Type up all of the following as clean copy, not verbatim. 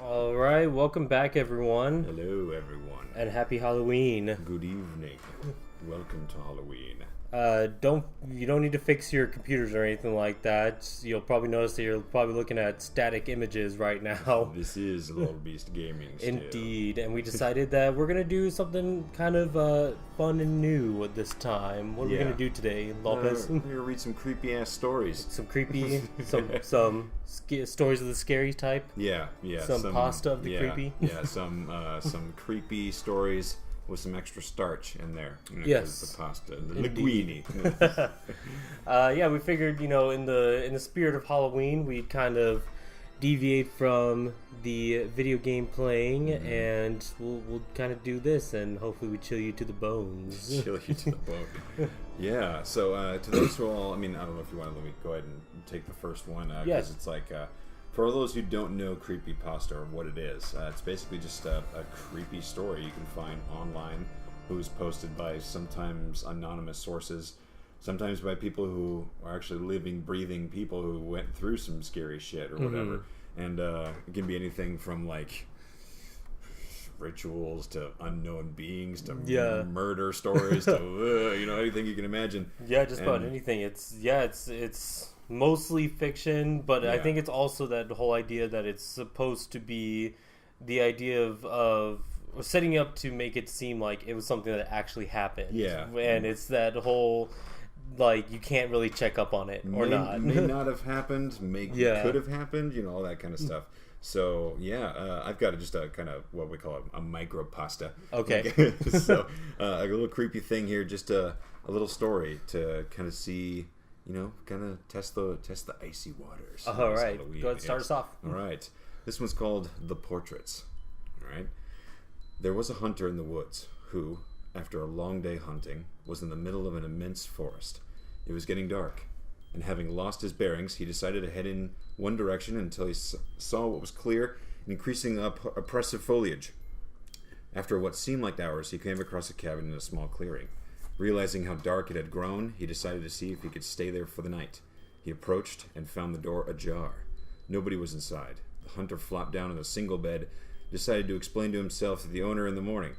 All right, welcome back, everyone, Hello, everyone. and happy Halloween. Good evening. Welcome to Halloween. You don't need to fix your computers or anything like that. You'll probably notice that you're probably looking at static images right now. This is Lawlbeast Gaming. Still. Indeed, and we decided that we're gonna do something kind of fun and new at this time. What are we gonna do today, Lawlbeast? We're gonna read some creepy ass stories. Some creepy, some stories of the scary type. Yeah. Some pasta of the creepy. Yeah, some creepy stories with some extra starch in there. Yes, the pasta, the linguine. We figured, in the spirit of Halloween, we'd kind of deviate from the video game playing, and we'll kind of do this, and hopefully we chill you to the bones. Chill you to the bone. Yeah. So to those who all, I don't know if you want to let me go ahead and take the first one, because it's like. For those who don't know Creepypasta or what it is, it's basically just a creepy story you can find online, who's posted by sometimes anonymous sources, sometimes by people who are actually living, breathing people who went through some scary shit or whatever. And it can be anything from like rituals to unknown beings to murder stories to anything you can imagine. Yeah, just about anything. It's mostly fiction, but I think it's also that whole idea that it's supposed to be the idea of setting up to make it seem like it was something that actually happened. Yeah. And it's that whole, like, you can't really check up on it or not. May not have happened, could have happened, all that kind of stuff. So, I've got just a kind of what we call a micropasta. Okay. So, a little creepy thing here, just a little story to kind of see... kind of test the icy waters. All right, go ahead, start us off. All right, this one's called The Portraits. All right, there was a hunter in the woods who, after a long day hunting, was in the middle of an immense forest. It was getting dark, and having lost his bearings, he decided to head in one direction until he saw what was clear and increasing oppressive foliage. After what seemed like hours, he came across a cabin in a small clearing. Realizing how dark it had grown, he decided to see if he could stay there for the night. He approached and found the door ajar. Nobody was inside. The hunter flopped down on a single bed, decided to explain to himself to the owner in the morning.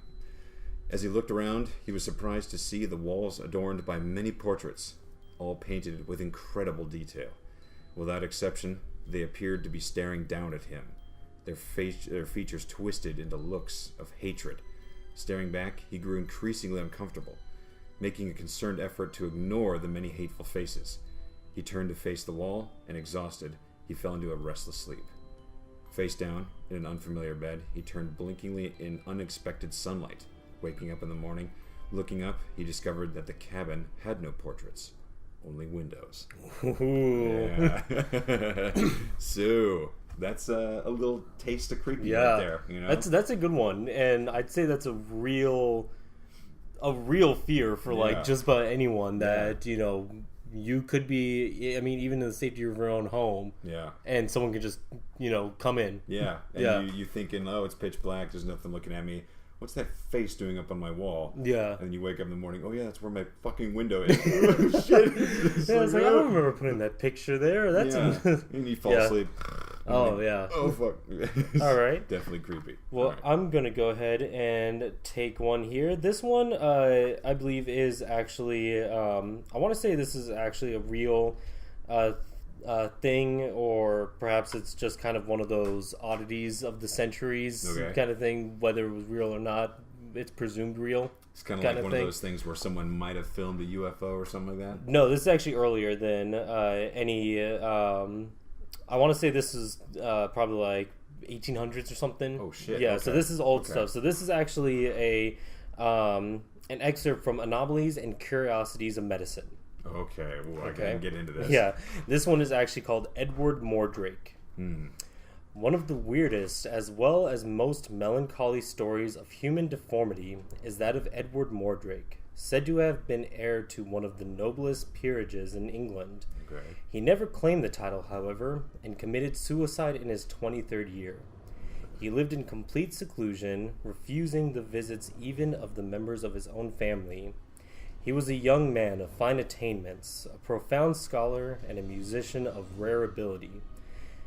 As he looked around, he was surprised to see the walls adorned by many portraits, all painted with incredible detail. Without exception, they appeared to be staring down at him, their features twisted into looks of hatred. Staring back, he grew increasingly uncomfortable. Making a concerned effort to ignore the many hateful faces. He turned to face the wall, and exhausted, he fell into a restless sleep. Face down, in an unfamiliar bed, he turned blinkingly in unexpected sunlight. Waking up in the morning, looking up, he discovered that the cabin had no portraits, only windows. Yeah. So, that's a little taste of creepy right there. That's a good one, and I'd say that's a real fear for just about anyone that you could be, even in the safety of your own home, and someone can just come in, and you thinking, oh, it's pitch black, there's nothing looking at me, what's that face doing up on my wall? And you wake up in the morning, oh yeah, that's where my fucking window is. Oh, shit. It's like, I don't remember putting that picture there. That's and you fall asleep. Oh, yeah. Oh, fuck. All right. Definitely creepy. Well, right. I'm going to go ahead and take one here. This one, I believe, is actually... I want to say this is actually a real thing, or perhaps it's just kind of one of those oddities of the centuries kind of thing, whether it was real or not. It's presumed real. It's kind of like one of those things where someone might have filmed a UFO or something like that? No, this is actually earlier than any... I want to say this is probably like 1800s or something. Oh shit! Yeah, so this is old stuff. So this is actually an excerpt from Anomalies and Curiosities of Medicine. Okay, well, I can get into this. Yeah, this one is actually called Edward Mordrake. One of the weirdest, as well as most melancholy stories of human deformity is that of Edward Mordrake, said to have been heir to one of the noblest peerages in England. He never claimed the title, however, and committed suicide in his 23rd year. He lived in complete seclusion, refusing the visits even of the members of his own family. He was a young man of fine attainments, a profound scholar, and a musician of rare ability.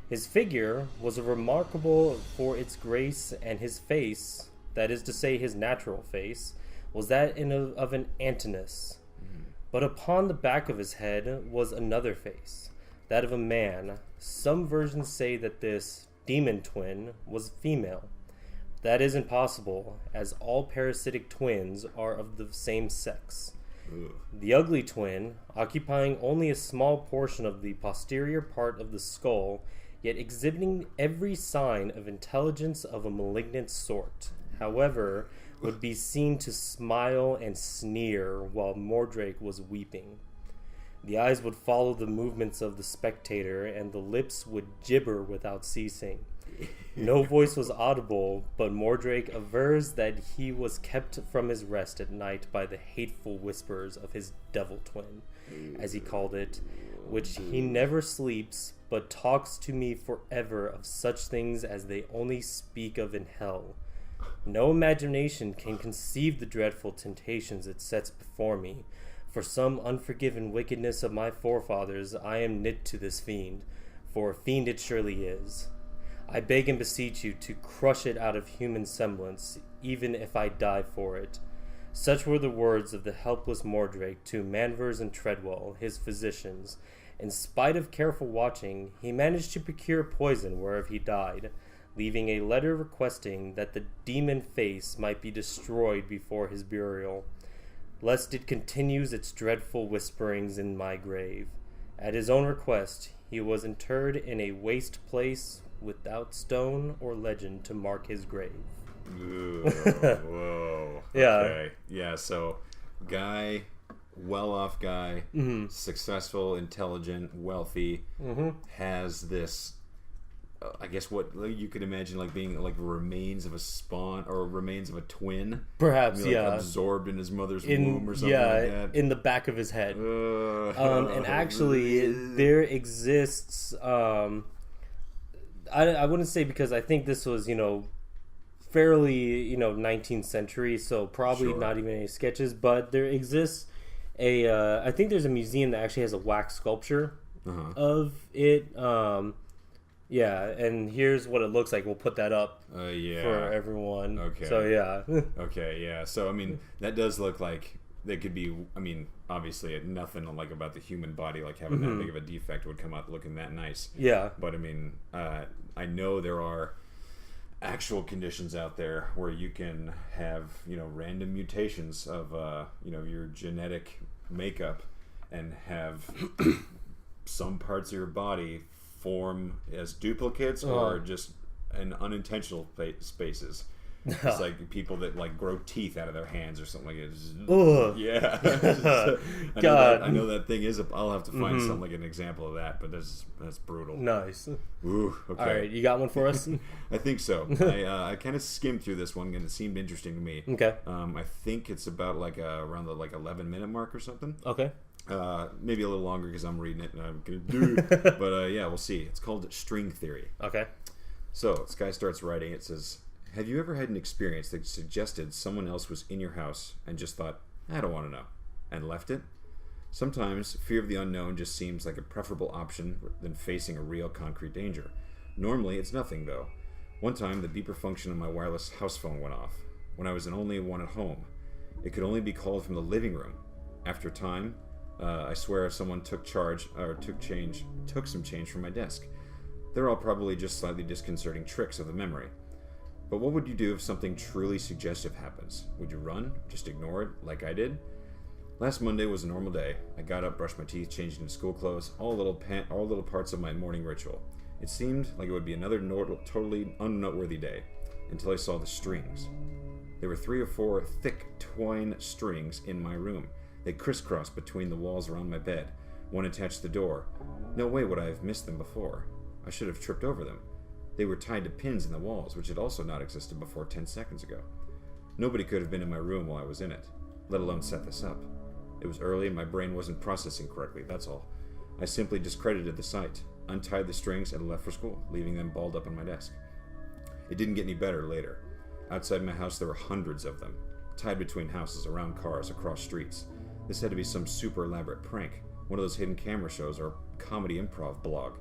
His figure was remarkable for its grace, and his face, that is to say his natural face, was that of an Antinous. But upon the back of his head was another face, that of a man. Some versions say that this demon twin was female. That is impossible, as all parasitic twins are of the same sex. Ugh. The ugly twin, occupying only a small portion of the posterior part of the skull, yet exhibiting every sign of intelligence of a malignant sort, however, would be seen to smile and sneer while Mordrake was weeping. The eyes would follow the movements of the spectator, and the lips would gibber without ceasing. No voice was audible, but Mordrake avers that he was kept from his rest at night by the hateful whispers of his devil twin, as he called it, which he never sleeps, but talks to me forever of such things as they only speak of in hell. No imagination can conceive the dreadful temptations it sets before me. For some unforgiven wickedness of my forefathers, I am knit to this fiend, for a fiend it surely is. I beg and beseech you to crush it out of human semblance, even if I die for it. Such were the words of the helpless Mordrake to Manvers and Treadwell, his physicians. In spite of careful watching, he managed to procure poison wherever he died, leaving a letter requesting that the demon face might be destroyed before his burial, lest it continues its dreadful whisperings in my grave. At his own request, he was interred in a waste place without stone or legend to mark his grave. Whoa. Yeah. Okay. Yeah, so guy, well-off guy, successful, intelligent, wealthy, has this, I guess what you could imagine like being like remains of a spawn or remains of a twin. Perhaps, like absorbed in his mother's womb or something like that. In the back of his head. And actually, there exists... I wouldn't say, because I think this was, fairly, 19th century, so probably not even any sketches, but there exists I think there's a museum that actually has a wax sculpture of it. Yeah, and here's what it looks like. We'll put that up for everyone. Okay. So, yeah. Okay, yeah. So, I mean, that does look like they could be, I mean, obviously nothing like about the human body, like having that big of a defect would come out looking that nice. Yeah. But, I mean, I know there are actual conditions out there where you can have, random mutations of, your genetic makeup and have some parts of your body form as duplicates or just in unintentional spaces. It's like people that like grow teeth out of their hands or something like it. Yeah. I know that thing is. I'll have to find something like an example of that, but that's brutal. Nice. Ooh. Okay. All right, you got one for us? I think so. I kind of skimmed through this one and it seemed interesting to me. Okay. I think it's about like around the 11-minute mark or something. Okay. Maybe a little longer because I'm reading it and I'm gonna do. But yeah, we'll see. It's called String Theory. Okay. So this guy starts writing. It says, have you ever had an experience that suggested someone else was in your house and just thought, I don't want to know, and left it? Sometimes fear of the unknown just seems like a preferable option than facing a real concrete danger. Normally it's nothing though. One time the beeper function on my wireless house phone went off when I was the only one at home. It could only be called from the living room. After time, I swear someone took some change from my desk. They're all probably just slightly disconcerting tricks of the memory. But what would you do if something truly suggestive happens? Would you run? Just ignore it, like I did? Last Monday was a normal day. I got up, brushed my teeth, changed into school clothes, all little parts of my morning ritual. It seemed like it would be another totally unnoteworthy day, until I saw the strings. There were 3 or 4 thick twine strings in my room. They crisscrossed between the walls around my bed. One attached the door. No way would I have missed them before. I should have tripped over them. They were tied to pins in the walls, which had also not existed before 10 seconds ago. Nobody could have been in my room while I was in it, let alone set this up. It was early and my brain wasn't processing correctly, that's all. I simply discredited the sight, untied the strings, and left for school, leaving them balled up on my desk. It didn't get any better later. Outside my house there were hundreds of them, tied between houses, around cars, across streets. This had to be some super elaborate prank, one of those hidden camera shows or comedy improv blog.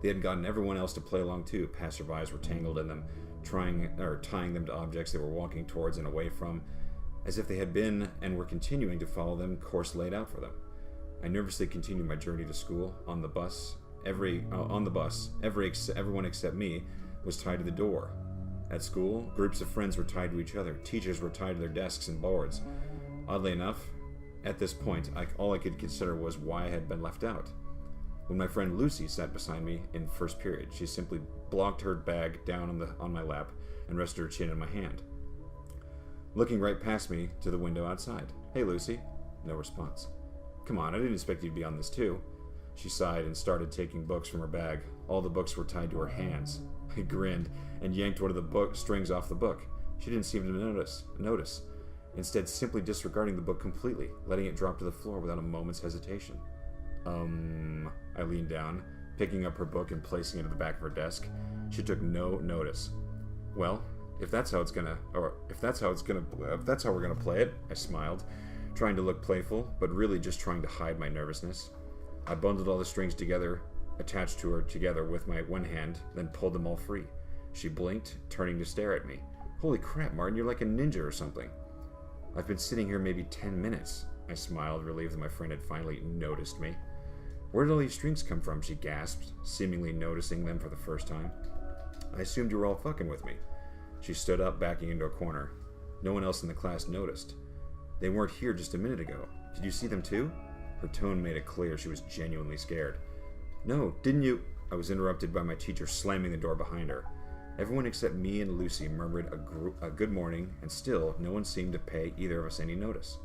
They had gotten everyone else to play along too. Passerbys were tangled in them, tying them to objects they were walking towards and away from, as if they had been and were continuing to follow them course laid out for them. I nervously continued my journey to school. On the bus, everyone except me was tied to the door. At school, groups of friends were tied to each other. Teachers were tied to their desks and boards. Oddly enough, at this point, all I could consider was why I had been left out. When my friend Lucy sat beside me in first period, she simply blocked her bag down on my lap and rested her chin in my hand, looking right past me to the window outside. "Hey, Lucy." No response. "Come on, I didn't expect you to be on this too." She sighed and started taking books from her bag. All the books were tied to her hands. I grinned and yanked one of the strings off the book. She didn't seem to notice, instead simply disregarding the book completely, letting it drop to the floor without a moment's hesitation. I leaned down, picking up her book and placing it at the back of her desk. She took no notice. "Well, if that's how we're gonna play it," I smiled, trying to look playful, but really just trying to hide my nervousness. I bundled all the strings together, attached to her together with my one hand, then pulled them all free. She blinked, turning to stare at me. "Holy crap, Martin, you're like a ninja or something." "I've been sitting here maybe 10 minutes. I smiled, relieved that my friend had finally noticed me. "Where did all these strings come from?" she gasped, seemingly noticing them for the first time. "I assumed you were all fucking with me." She stood up, backing into a corner. No one else in the class noticed. "They weren't here just a minute ago. Did you see them too?" Her tone made it clear she was genuinely scared. "No, didn't you?" I was interrupted by my teacher slamming the door behind her. Everyone except me and Lucy murmured a good morning, and still no one seemed to pay either of us any notice.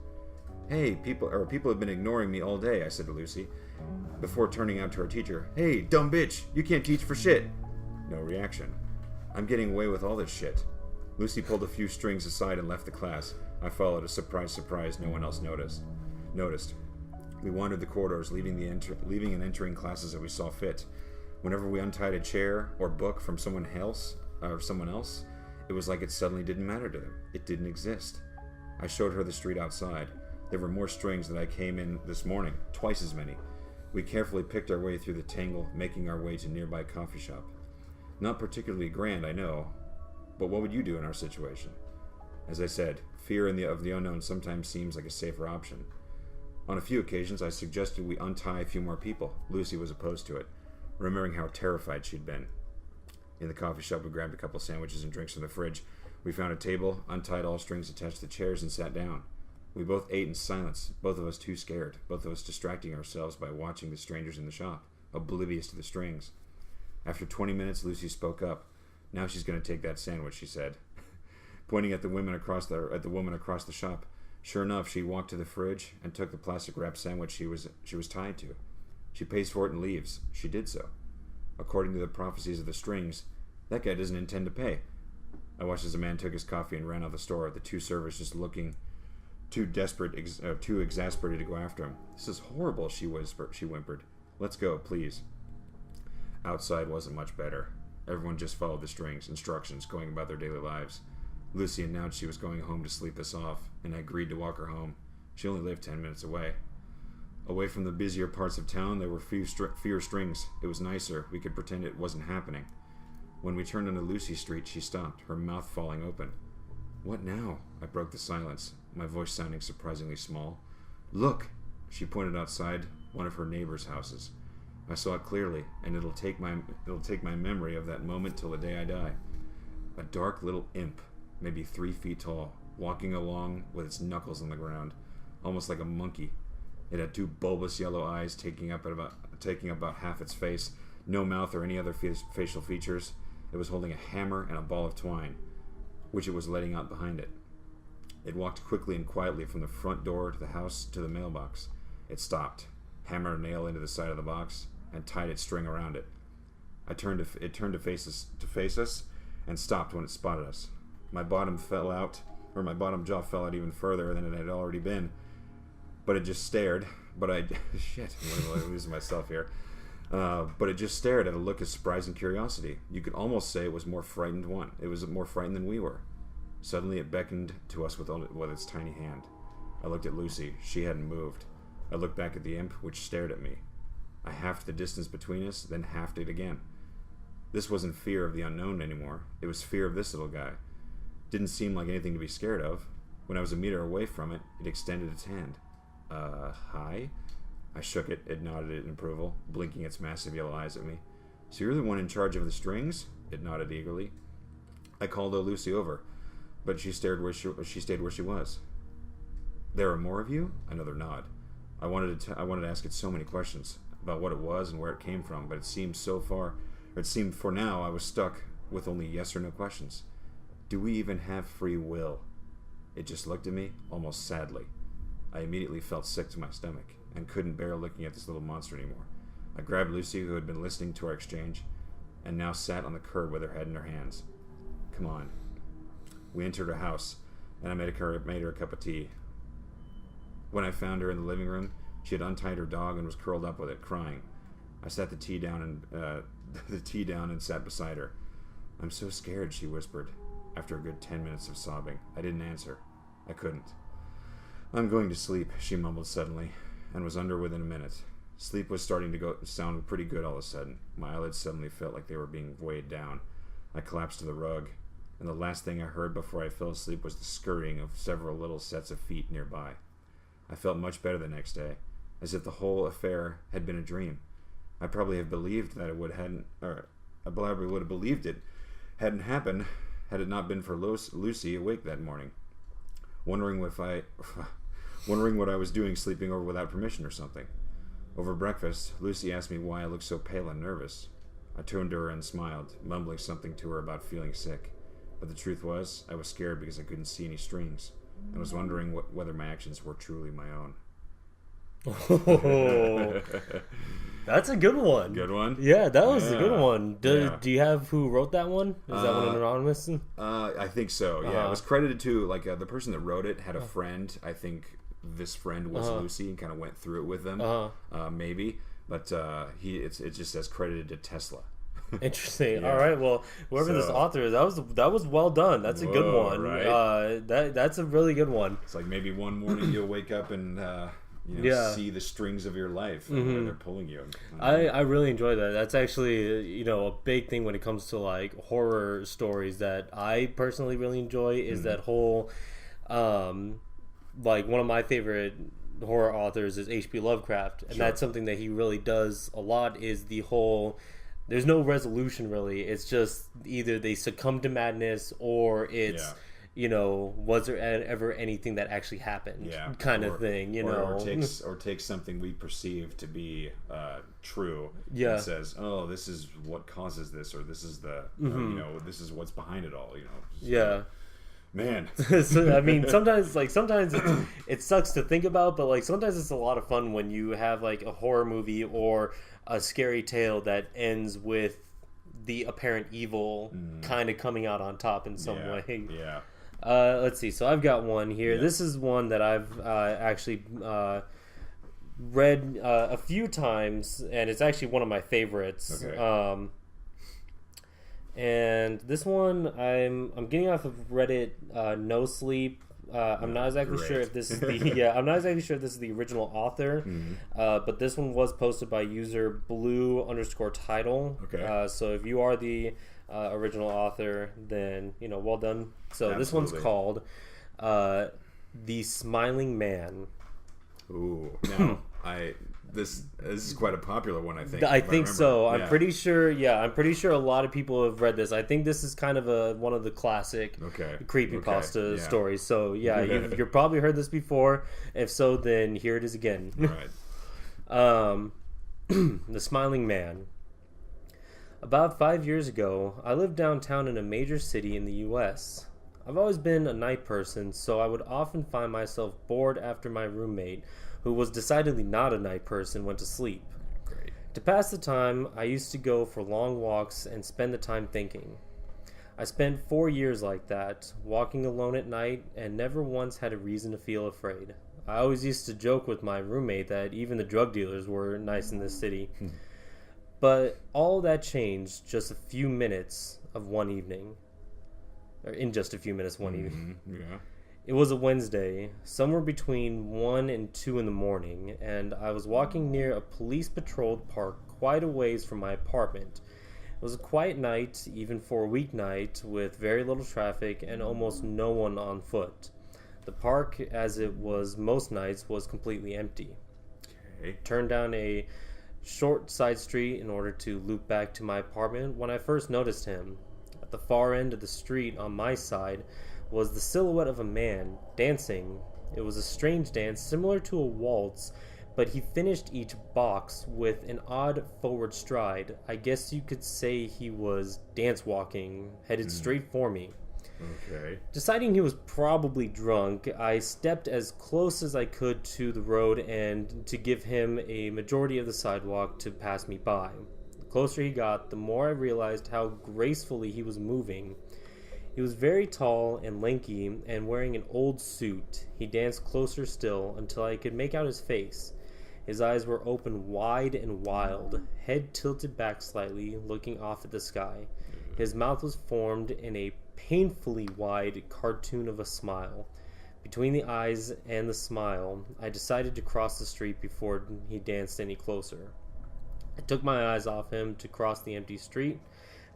"Hey, people have been ignoring me all day," I said to Lucy, before turning out to our teacher. "Hey, dumb bitch, you can't teach for shit." No reaction. "I'm getting away with all this shit." Lucy pulled a few strings aside and left the class. I followed, a surprise, no one else noticed. We wandered the corridors, leaving and entering classes as we saw fit. Whenever we untied a chair or book from someone else, it was like it suddenly didn't matter to them. It didn't exist. I showed her the street outside. There were more strings than I came in this morning, twice as many. We carefully picked our way through the tangle, making our way to a nearby coffee shop. Not particularly grand, I know, but what would you do in our situation? As I said, fear of the unknown sometimes seems like a safer option. On a few occasions, I suggested we untie a few more people. Lucy was opposed to it, remembering how terrified she'd been. In the coffee shop, we grabbed a couple sandwiches and drinks from the fridge. We found a table, untied all strings attached to the chairs, and sat down. We both ate in silence, both of us too scared, both of us distracting ourselves by watching the strangers in the shop, oblivious to the strings. After 20 minutes, Lucy spoke up. "Now she's going to take that sandwich," she said, pointing at the woman across the shop. Sure enough, she walked to the fridge and took the plastic wrapped sandwich she was tied to. She pays for it and leaves. She did so. According to the prophecies of the strings, that guy doesn't intend to pay. I watched as a man took his coffee and ran out the store, the two servers just looking too exasperated to go after him. "This is horrible," she whimpered. "Let's go, please." Outside wasn't much better. Everyone just followed the instructions, going about their daily lives. Lucy announced she was going home to sleep us off, and I agreed to walk her home. She only lived 10 minutes away. Away from the busier parts of town, there were fewer strings. It was nicer. We could pretend it wasn't happening. When we turned onto Lucy Street, she stopped, her mouth falling open. "What now?" I broke the silence, my voice sounding surprisingly small. "Look!" She pointed outside one of her neighbor's houses. I saw it clearly, and it'll take my memory of that moment till the day I die. A dark little imp, maybe 3 feet tall, walking along with its knuckles on the ground, almost like a monkey. It had 2 bulbous yellow eyes taking up about half its face, no mouth or any other facial features. It was holding a hammer and a ball of twine, which it was letting out behind it. It walked quickly and quietly from the front door to the house to the mailbox. It stopped, hammered a nail into the side of the box, and tied its string around it. It turned to face us, and stopped when it spotted us. My bottom jaw fell out even further than it had already been. But it just stared. Shit, I'm losing myself here. But it just stared at a look of surprise and curiosity. You could almost say it was more frightened than we were. Suddenly it beckoned to us with its tiny hand. I looked at Lucy. She hadn't moved. I looked back at the imp, which stared at me. I halved the distance between us, then halved it again. This wasn't fear of the unknown anymore. It was fear of this little guy. Didn't seem like anything to be scared of. When I was a meter away from it, it extended its hand. Hi? I shook it. It nodded in approval, blinking its massive yellow eyes at me. So you're the one in charge of the strings? It nodded eagerly. I called Lucy over, but she stayed where she was. There are more of you? Another nod. I wanted to ask it so many questions about what it was and where it came from, but it seemed for now I was stuck with only yes or no questions. Do we even have free will? It just looked at me, almost sadly. I immediately felt sick to my stomach and couldn't bear looking at this little monster anymore. I grabbed Lucy, who had been listening to our exchange, and now sat on the curb with her head in her hands. Come on. We entered her house, and I made her a cup of tea. When I found her in the living room, she had untied her dog and was curled up with it, crying. I set the tea down and sat beside her. I'm so scared, she whispered. After a good 10 minutes of sobbing, I didn't answer. I couldn't. I'm going to sleep, she mumbled suddenly, and was under within a minute. Sleep was starting to sound pretty good all of a sudden. My eyelids suddenly felt like they were being weighed down. I collapsed to the rug, and the last thing I heard before I fell asleep was the scurrying of several little sets of feet nearby. I felt much better the next day, as if the whole affair had been a dream. I probably have believed that I probably would have believed it hadn't happened had it not been for Lucy awake that morning, wondering what I was doing sleeping over without permission or something. Over breakfast, Lucy asked me why I looked so pale and nervous. I turned to her and smiled, mumbling something to her about feeling sick. But the truth was, I was scared because I couldn't see any strings. I was wondering whether my actions were truly my own. Oh, that's a good one. Good one? Yeah, that was a good one. Do Yeah. you have who wrote that one? Is that one anonymous? I think so, yeah. It was credited to, the person that wrote it had a friend. I think this friend was Lucy and kind of went through it with them, maybe. But it just says credited to Tesla. Interesting. Yeah. All right. Well, whoever this author is, that was well done. That's a good one. Right? That's a really good one. It's like maybe one morning you'll wake up and see the strings of your life and where they're pulling you. I really enjoy that. That's actually a big thing when it comes to like horror stories that I personally really enjoy is that whole like one of my favorite horror authors is H.P. Lovecraft, and that's something that he really does a lot is the whole there's no resolution really. It's just either they succumb to madness or it's was there ever anything that actually happened? Kind of thing, or takes something we perceive to be true. Yeah. And says, "Oh, this is what causes this," or "This is the this is what's behind it all." Yeah. Man. So, I mean, sometimes it sucks to think about, but like sometimes it's a lot of fun when you have like a horror movie or a scary tale that ends with the apparent evil kind of coming out on top in some way. Yeah. Let's see. So I've got one here. Yeah. This is one that I've actually read a few times, and it's actually one of my favorites. Okay. And this one, I'm getting off of Reddit. No Sleep. I'm not exactly sure if this is I'm not exactly sure if this is the original author. But this one was posted by user blue_title. Okay. So if you are the original author, then well done. So This one's called The Smiling Man. Ooh. Now this is quite a popular one, I think. I think so. I'm pretty sure. Yeah, I'm pretty sure a lot of people have read this. I think this is kind of one of the classic creepypasta stories. So yeah, you've probably heard this before. If so, then here it is again. All right. The Smiling Man. About 5 years ago, I lived downtown in a major city in the U.S. I've always been a night person, so I would often find myself bored after my roommate, who was decidedly not a night person, went to sleep. Great. To pass the time, I used to go for long walks and spend the time thinking. I spent 4 years like that, walking alone at night, and never once had a reason to feel afraid. I always used to joke with my roommate that even the drug dealers were nice in this city. But all that changed just a few minutes of one evening. Or in just a few minutes one evening. Yeah. It was a Wednesday, somewhere between 1 and 2 in the morning, and I was walking near a police-patrolled park quite a ways from my apartment. It was a quiet night, even for a weeknight, with very little traffic and almost no one on foot. The park, as it was most nights, was completely empty. Okay. Turned down a short side street in order to loop back to my apartment when I first noticed him. At the far end of the street on my side was the silhouette of a man dancing. It was a strange dance similar to a waltz, but he finished each box with an odd forward stride. I guess you could say he was dance walking, headed straight for me. Okay. Deciding he was probably drunk, I stepped as close as I could to the road and to give him a majority of the sidewalk to pass me by. The closer he got, the more I realized how gracefully he was moving. He was very tall and lanky and wearing an old suit. He danced closer still until I could make out his face. His eyes were open wide and wild, head tilted back slightly, looking off at the sky. His mouth was formed in a painfully wide cartoon of a smile. Between the eyes and the smile, I decided to cross the street before he danced any closer. I took my eyes off him to cross the empty street.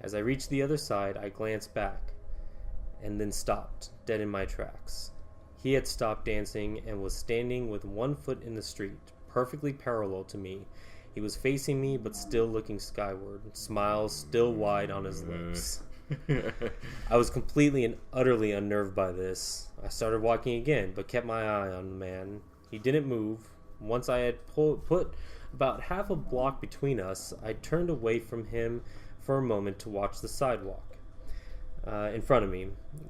As I reached the other side, I glanced back and then stopped, dead in my tracks. He had stopped dancing and was standing with one foot in the street, perfectly parallel to me. He was facing me but still looking skyward, smile still wide on his lips. I was completely and utterly unnerved by this. I started walking again, but kept my eye on the man. He didn't move. Once I had put about half a block between us, I turned away from him for a moment to watch the sidewalk in front of me.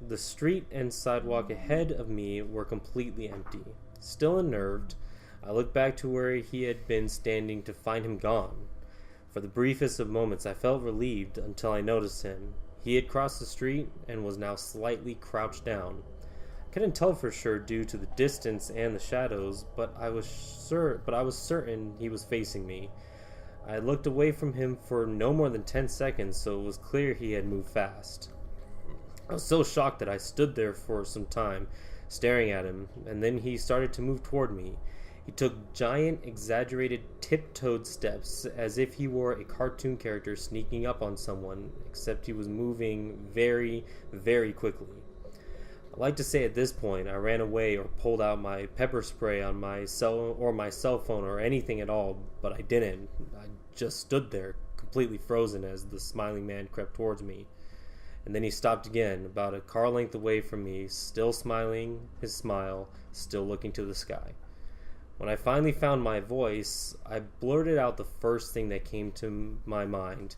The street and sidewalk ahead of me were completely empty. Still unnerved, I looked back to where he had been standing to find him gone. For the briefest of moments, I felt relieved until I noticed him. He had crossed the street and was now slightly crouched down. I couldn't tell for sure due to the distance and the shadows, but I was certain he was facing me. I looked away from him for no more than 10 seconds, so it was clear he had moved fast. I was so shocked that I stood there for some time, staring at him, and then he started to move toward me. He took giant, exaggerated, tiptoed steps, as if he were a cartoon character sneaking up on someone, except he was moving very, very quickly. I like to say at this point, I ran away or pulled out my pepper spray on my cell phone or anything at all, but I didn't. I just stood there, completely frozen as the smiling man crept towards me. And then he stopped again, about a car length away from me, still smiling, his smile, still looking to the sky. When I finally found my voice, I blurted out the first thing that came to my mind.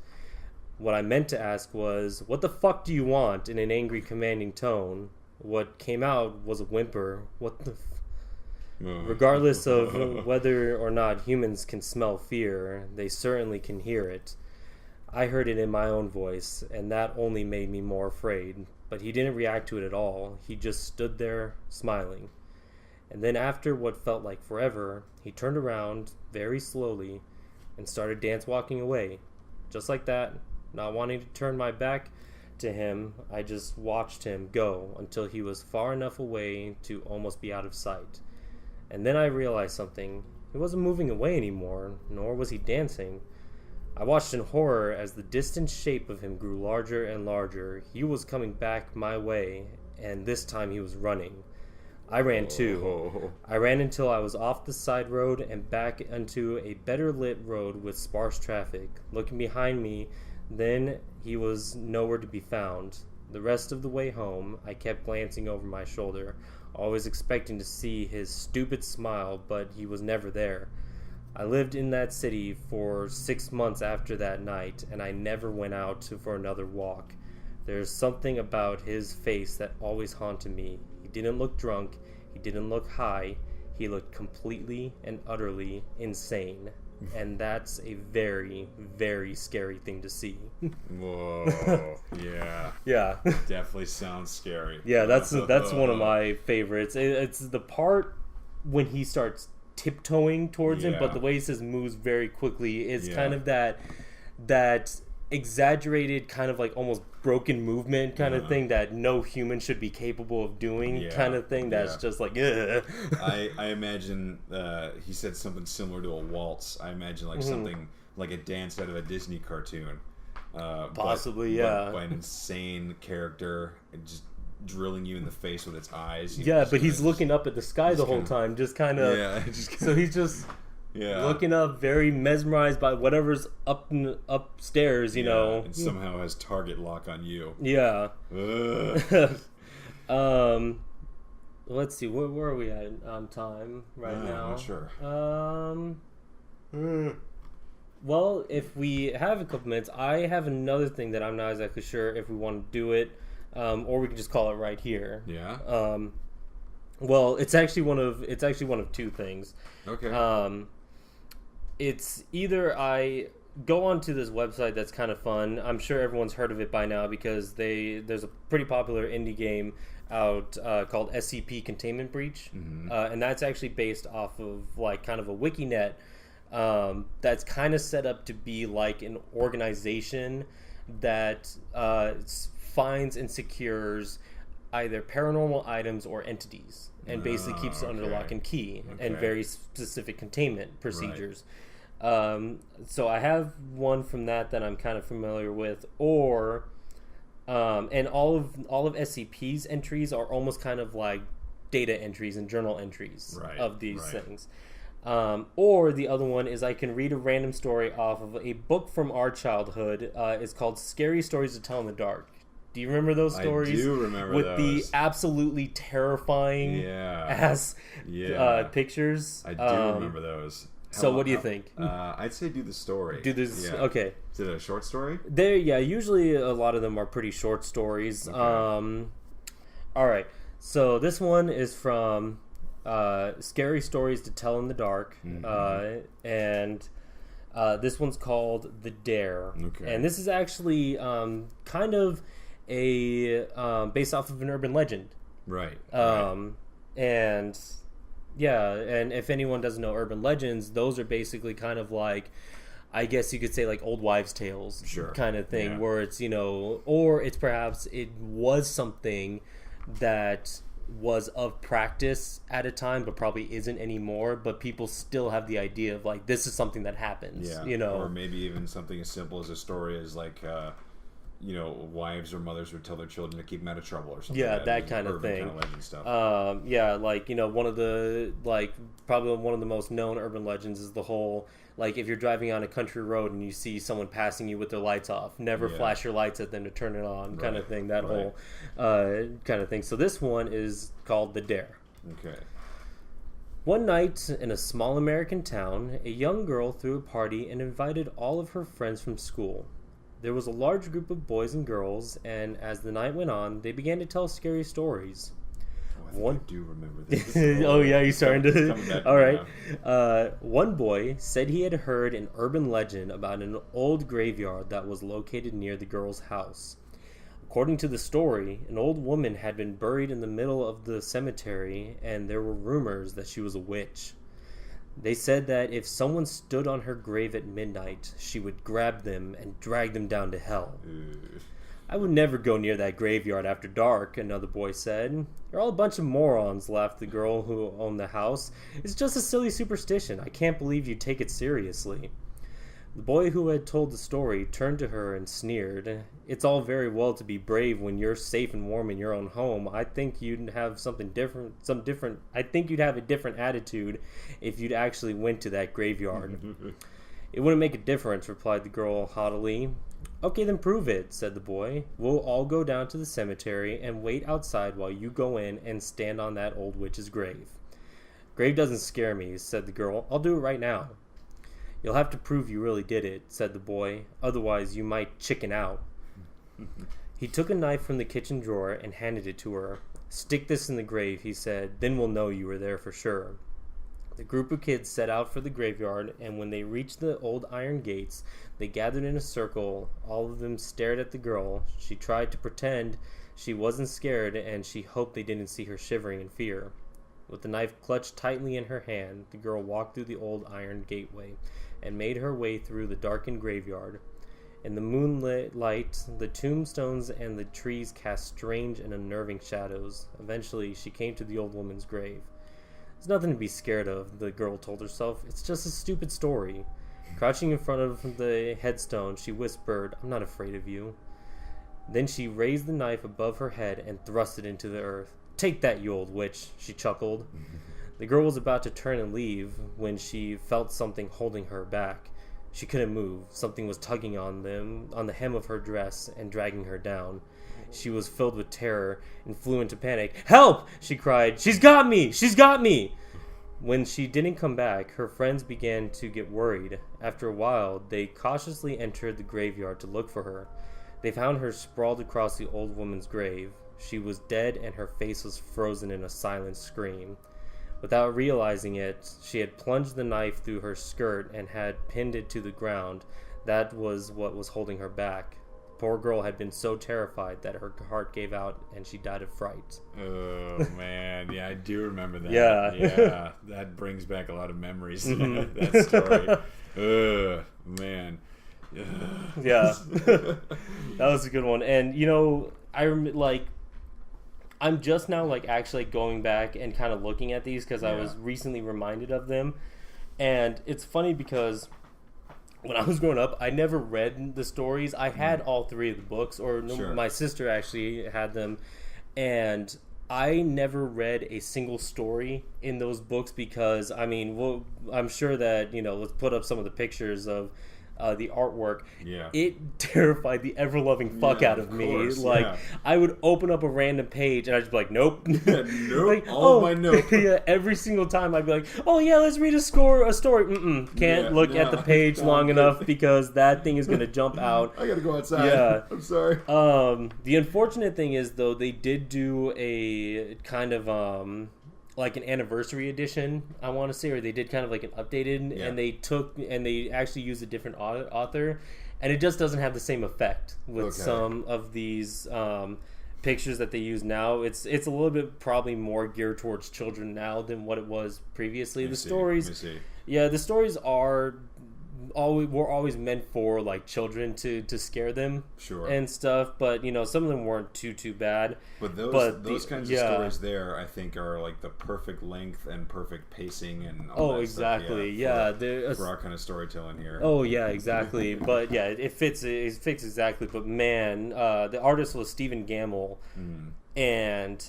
What I meant to ask was, "What the fuck do you want?" in an angry, commanding tone. What came out was a whimper. Regardless of whether or not humans can smell fear, they certainly can hear it. I heard it in my own voice, and that only made me more afraid. But he didn't react to it at all. He just stood there, smiling. And then after what felt like forever, he turned around, very slowly, and started dance-walking away. Just like that, not wanting to turn my back to him, I just watched him go until he was far enough away to almost be out of sight. And then I realized something. He wasn't moving away anymore, nor was he dancing. I watched in horror as the distant shape of him grew larger and larger. He was coming back my way, and this time he was running. I ran too. I ran until I was off the side road and back onto a better lit road with sparse traffic. Looking behind me, then he was nowhere to be found. The rest of the way home, I kept glancing over my shoulder, always expecting to see his stupid smile, but he was never there. I lived in that city for 6 months after that night, and I never went out for another walk. There's something about his face that always haunted me. He didn't look drunk, he didn't look high, he looked completely and utterly insane. And that's a very, very scary thing to see. Whoa, yeah. Yeah. Definitely sounds scary. Yeah, that's one of my favorites. It's the part when he starts tiptoeing towards him, but the way he says moves very quickly is kind of that exaggerated kind of like almost broken movement kind of thing that no human should be capable of doing kind of thing that's just like ugh. I imagine he said something similar to a waltz. I imagine like something like a dance out of a Disney cartoon, possibly but by an insane character just drilling you in the face with its eyes. But he's looking up at the sky the whole time, just kind of so he's just looking up, very mesmerized by whatever's upstairs, you know. And somehow has target lock on you. Yeah. Let's see, where are we at on time right now? I'm not sure. Well, if we have a couple minutes, I have another thing that I'm not exactly sure if we want to do it, or we can just call it right here. Yeah. Well, it's actually one of two things. Okay. It's either I go onto this website that's kind of fun. I'm sure everyone's heard of it by now because there's a pretty popular indie game out called SCP Containment Breach, and that's actually based off of like kind of a WikiNet that's kind of set up to be like an organization that finds and secures either paranormal items or entities, and basically keeps it under lock and key and very specific containment procedures. So I have one from that I'm kind of familiar with, and all of SCP's entries are almost kind of like data entries and journal entries of these things. Or the other one is I can read a random story off of a book from our childhood. It's called Scary Stories to Tell in the Dark. Do you remember those stories? I do remember with those. The absolutely terrifying ass pictures. I do remember those. So what do you think? I'd say do the story. Do this. Yeah. Okay. Is it a short story? Usually a lot of them are pretty short stories. Okay. All right. So this one is from Scary Stories to Tell in the Dark, and this one's called The Dare. Okay. And this is actually kind of a based off of an urban legend. Right. And yeah, and if anyone doesn't know urban legends, those are basically kind of like, I guess you could say like old wives' tales kind of thing, where it's, you know, or it's perhaps it was something that was of practice at a time but probably isn't anymore, but people still have the idea of like this is something that happens, you know. Or maybe even something as simple as a story as like you know, wives or mothers would tell their children to keep them out of trouble or something. Yeah, that kind of thing. Kind of legend stuff. Like, you know, one of the, like, probably one of the most known urban legends is the whole, like, if you're driving on a country road and you see someone passing you with their lights off, never flash your lights at them to turn it on, kind of thing. That whole kind of thing. So this one is called The Dare. Okay. One night in a small American town, a young girl threw a party and invited all of her friends from school. There was a large group of boys and girls, and as the night went on, they began to tell scary stories. I do remember this. Oh yeah, you're starting to... All right. One boy said he had heard an urban legend about an old graveyard that was located near the girl's house. According to the story, an old woman had been buried in the middle of the cemetery, and there were rumors that she was a witch. They said that if someone stood on her grave at midnight, she would grab them and drag them down to hell. I would never go near that graveyard after dark, another boy said. You're all a bunch of morons, laughed the girl who owned the house. It's just a silly superstition. I can't believe you take it seriously. The boy who had told the story turned to her and sneered. It's all very well to be brave when you're safe and warm in your own home. I think you'd have I think you'd have a different attitude if you'd actually went to that graveyard. It wouldn't make a difference, replied the girl haughtily. Okay, then prove it, said the boy. We'll all go down to the cemetery and wait outside while you go in and stand on that old witch's grave. Grave doesn't scare me, said the girl. I'll do it right now. You'll have to prove you really did it, said the boy. Otherwise, you might chicken out. He took a knife from the kitchen drawer and handed it to her. Stick this in the grave, he said. Then we'll know you were there for sure. The group of kids set out for the graveyard, and when they reached the old iron gates, they gathered in a circle. All of them stared at the girl. She tried to pretend she wasn't scared, and she hoped they didn't see her shivering in fear. With the knife clutched tightly in her hand, the girl walked through the old iron gateway and made her way through the darkened graveyard. In the moonlit light, the tombstones and the trees cast strange and unnerving shadows. Eventually, she came to the old woman's grave. There's nothing to be scared of, the girl told herself. It's just a stupid story. Crouching in front of the headstone, she whispered, I'm not afraid of you. Then she raised the knife above her head and thrust it into the earth. Take that, you old witch, she chuckled. The girl was about to turn and leave when she felt something holding her back. She couldn't move. Something was tugging on the hem of her dress and dragging her down. She was filled with terror and flew into panic. Help! She cried. She's got me! She's got me! When she didn't come back, her friends began to get worried. After a while, they cautiously entered the graveyard to look for her. They found her sprawled across the old woman's grave. She was dead and her face was frozen in a silent scream. Without realizing it, she had plunged the knife through her skirt and had pinned it to the ground. That was what was holding her back. The poor girl had been so terrified that her heart gave out and she died of fright. Oh, man. Yeah, I do remember that. Yeah. That brings back a lot of memories, that story. Man. Yeah. That was a good one. And, I'm just now actually going back and kind of looking at these because I was recently reminded of them. And it's funny because when I was growing up, I never read the stories. I had all three of the books, or my sister actually had them. And I never read a single story in those books because, I'm sure that, let's put up some of the pictures of the artwork. Yeah. It terrified the ever-loving fuck out of me. Course, I would open up a random page and I'd just be like, nope. Nope. My nope. Yeah, every single time I'd be like, oh yeah, let's read a story. Can't look at the page long enough because that thing is going to jump out. I gotta go outside. Yeah. I'm sorry. The unfortunate thing is, though, they did do a kind of an anniversary edition, I want to say, or they did kind of an updated, and they actually used a different author, and it just doesn't have the same effect with some of these pictures that they use now. It's a little bit probably more geared towards children now than what it was previously. The stories were always meant for children to scare them, and stuff. But some of them weren't too bad. But those kinds of stories there, I think, are the perfect length and perfect pacing and all that exactly. stuff. For our kind of storytelling here. Oh yeah, exactly. But yeah, it fits exactly. But man, the artist was Stephen Gamble, and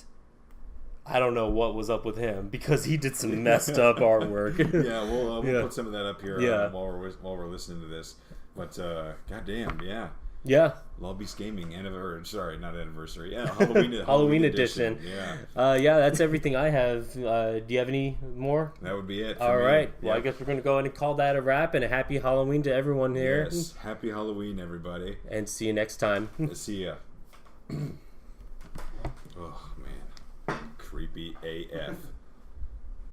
I don't know what was up with him because he did some messed up artwork. Yeah, we'll put some of that up here while we're listening to this. But goddamn, yeah. Lawlbeast Gaming anniversary. Yeah, Halloween edition. Yeah. That's everything I have. Do you have any more? That would be it. All right. Well, I guess we're going to go ahead and call that a wrap, and a happy Halloween to everyone here. Yes, happy Halloween, everybody. And see you next time. See ya. Oh man, creepy AF.